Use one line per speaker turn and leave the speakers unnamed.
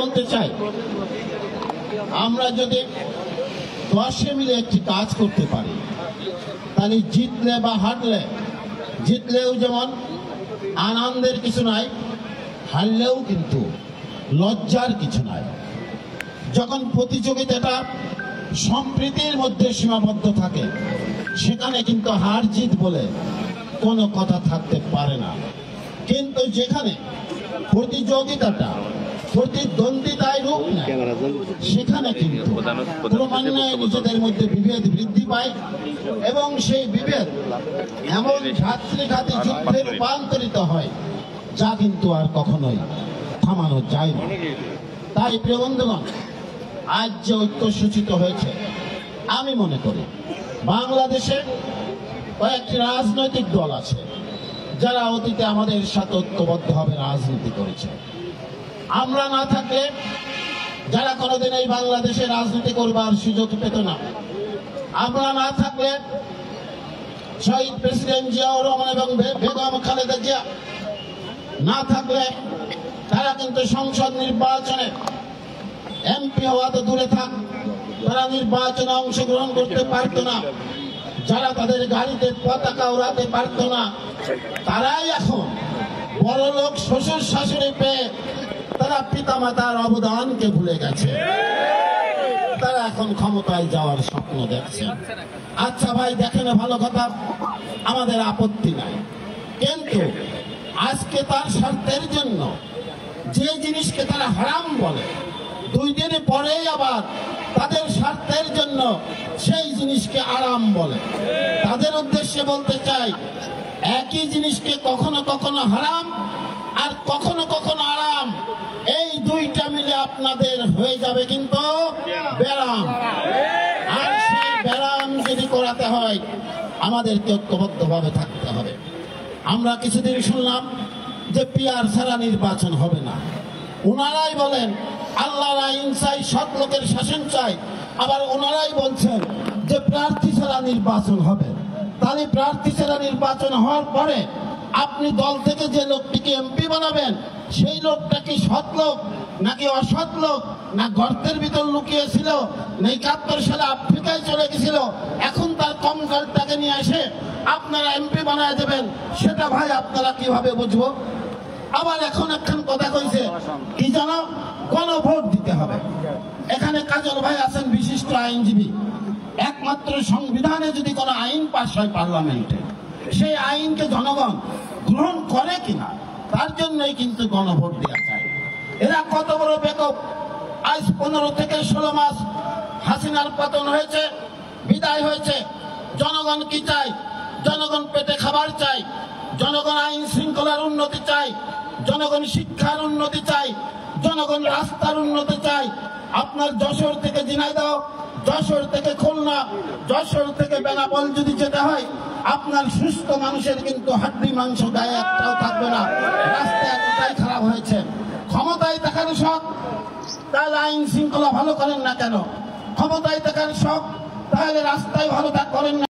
বলতে চাই, আমরা যদি 10 মিলে একটি কাজ করতে পারি, তাহলে জিতলে বা হারলে, জিতলেও যেমন আনন্দের কিছু নাই, হারলেও কিন্তু লজ্জার কিছু নাই। যখন প্রতিযোগিতাটা সম্প্রীতির মধ্যে সীমাবদ্ধ থাকে, সেখানে কিন্তু হার জিত বলে কোনো কথা থাকতে পারে না। কিন্তু যেখানে প্রতিযোগিতাটা প্রতিদ্বন্দ্বিতায় রূপ নেয়, সেখানে কিন্তু ক্রমান্বয়ে নিজেদের মধ্যে বিভেদ বৃদ্ধি পায় এবং সেই বিভেদ এমন ঘাতী যুদ্ধে রূপান্তরিত হয়, যা কিন্তু আর কখনোই থামানো যায় না। তাই প্রিয় বন্ধুগণ, আজ যে ঐক্য সূচিত হয়েছে, আমি মনে করি বাংলাদেশে কয়েকটি রাজনৈতিক দল আছে যারা অতীতে আমাদের সাথে ঐক্যবদ্ধভাবে রাজনীতি করেছে। আমরা না থাকলে যারা কোনোদিন এই বাংলাদেশে রাজনীতি করবার সুযোগ পেত না। আমরা না থাকলে শহীদ প্রেসিডেন্ট জিয়াউর রহমান এবং বেগম খালেদা জিয়া না থাকলে তারা কিন্তু সংসদ নির্বাচনে এমপি হওয়া তো দূরে থাক, তারা নির্বাচনে অংশগ্রহণ করতে পারত না। যারা তাদের গাড়িতে পতাকা উড়াতে পারত না, তারাই এখন বড় লোক শ্বশুর শাশুড়ি পেয়ে তারা পিতামাতার অবদানকে ভুলে গেছে। তারা এখন ক্ষমতায় যাওয়ার স্বপ্ন দেখছে। আচ্ছা ভাই, দেখেন, ভালো কথা, আমাদের আপত্তি নাই। কিন্তু আজকে তার স্বার্থের জন্য যে জিনিসকে তারা হারাম বলে, 2 দিন পরেই আবার তাদের স্বার্থের জন্য সেই জিনিসকে আরাম বলে। তাদের উদ্দেশ্যে বলতে চাই, একই জিনিসকে কখনো কখনো হারাম আর কখনো কখনো আরাম, এই দুইটা মিলে আপনাদের হয়ে যাবে কিন্তু ব্যারাম। আর সেই ব্যারাম যদি করাতে হয়, আমাদেরকে ঐক্যবদ্ধভাবে থাকতে হবে। আমরা কিছুদিন শুনলাম যে পিয়ার ছাড়া নির্বাচন হবে না। ওনারাই বলেন আল্লাহর আইন চাই, সৎ লোকের শাসন চাই, আবার ওনারাই বলছেন যে প্রার্থী ছাড়া নির্বাচন হবে। তাহলে প্রার্থী ছাড়া নির্বাচন হওয়ার পরে আপনি দল থেকে যে লোকটিকে এমপি বানাবেন, সেই লোকটা কি সৎ লোক নাকি অসৎ লোক, না গর্তের ভিতর লুকিয়েছিল, না 71 সালে আফ্রিকায় চলে গেছিল, এখন তার কম গল্পটাকে নিয়ে এসে আপনারা এমপি বানায় দেবেন, সেটা ভাই আপনারা কিভাবে বুঝবো? আবার এখন একখান কথা কইছে কি জানো, গণভোট দিতে হবে। এখানে কাজল ভাই আছেন বিশিষ্ট আইনজীবী। একমাত্র সংবিধানে যদি কোনো আইন পাস হয় পার্লামেন্টে, সেই আইনকে জনগণ গ্রহণ করে কিনা, তার জন্যই কিন্তু গণভোট দেওয়া যায়। এরা কত বড় বেকুব! আজ 15 থেকে 16 মাস হাসিনার পতন হয়েছে, বিদায় হয়েছে। জনগণ কি চাই? জনগণ পেটে খাবার চাই, জনগণ আইন শৃঙ্খলার উন্নতি চাই, জনগণ শিক্ষার উন্নতি চাই, জনগণ রাস্তার উন্নতি চাই। আপনার যশোর থেকে ঝিনাইদহ, যশোর থেকে খুলনা, যশোর থেকে বেনাপোল যদি যেতে হয়, আপনার সুস্থ মানুষের কিন্তু হাড্ডি মাংস গায়ে একটাও থাকবে না। রাস্তা এতটাই খারাপ হয়েছে। ক্ষমতায় থাকার শখ, তাহলে আইন শৃঙ্খলা ভালো করেন না কেন? ক্ষমতায় থাকার শখ, তাহলে রাস্তায় ভালো করেন না।